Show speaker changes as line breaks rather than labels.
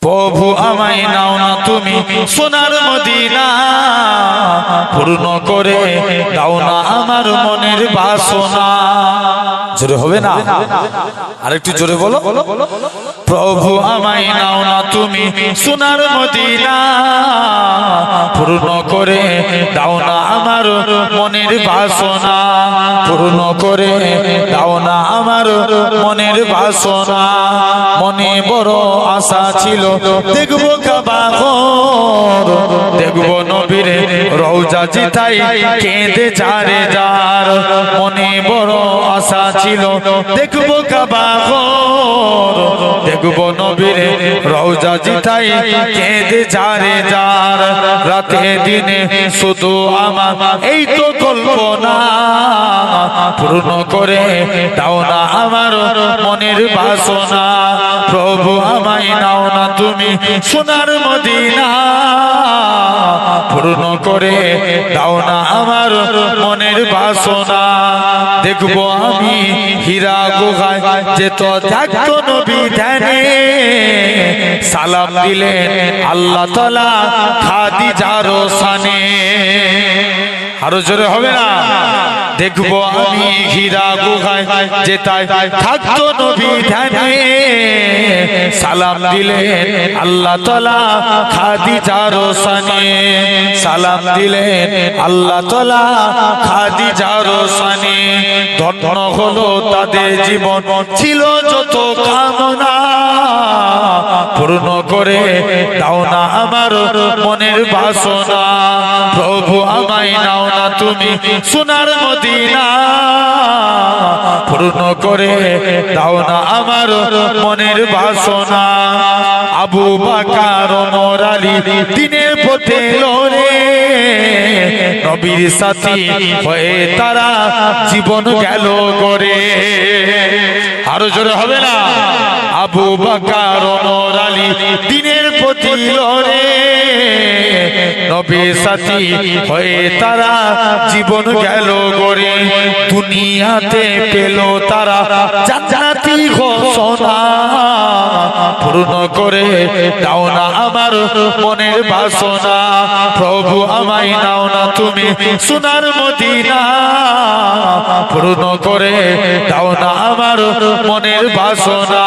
প্রভু আমায় নাও না তুমি সোনার মদিনা, পূর্ণ করে দাও না আমার মনের বাসনা। জোরে হবে না? আরেকটু জোরে বলো। প্রভু আমায় নাও না তুমি সোনার মদিনা, পূর্ণ করে দাও না আমার মনের বাসনা, পূর্ণ করে দাও না আমার মনের বাসনা। মনে বড় আশা ছিল দেখবো কাবা ঘর, দেখবো নবীর রওজা জিতাই কেঁদে যারে যার। মনে বড় আশা ছিল দেখবো কাবা ঘর, দেখবো নবীর রওজা জিতাই কেঁদে যারে যার। রাতে দিনে শুধু আমার এই তো কল্পনা, পূর্ণ করে দাও না আমার মনের বাসনা। প্রভু আমায় নাও না তুমি সোনার মদিনা, পূর্ণ করে দাও না আমার মনের বাসনা। দেখবো আমি হীরা গুহায় যেত থাকতো নবী ধ্যানে, সালাম দিলেন আল্লাহ তাআলা খাদিজার শানে। আরো জোরে হবে না? দেখবো আমি হীরা গুহায় যেতাই থাকতো নবী ধ্যানে, সালাম দিলেন আল্লাহ তাআলা খাদিজার শানে, সালাম দিলেন আল্লাহ তাআলা খাদিজার শানে। ধন্য হলো তাদের জীবন ছিল যত কামনা, পূর্ণ করে দাও না আমার মনের বাসনা। প্রভু আমায় নাও না তুমি সোনার মদিনা, পূর্ণ করে দাও না আমার মনের বাসনা। আবু বকর ওমর আলী দিনের পথে লড়ে, নবীর সাথী হয়ে তারা জীবন গেল গড়ে। আরো জোরে হবে না? আবু বকর ওমর আলী দিনের পথে লড়ে, নবীর সাথী হয়ে তারা জীবন গেল গড়ে। দুনিয়াতে পেল তারা জান্নাতি ঘোষণা, পূর্ণ করে দাও না আমার মনের বাসনা। প্রভু আমায় নাও না তুমি সোনার মদিনা, পূর্ণ করে দাও না আমার মনের বাসনা।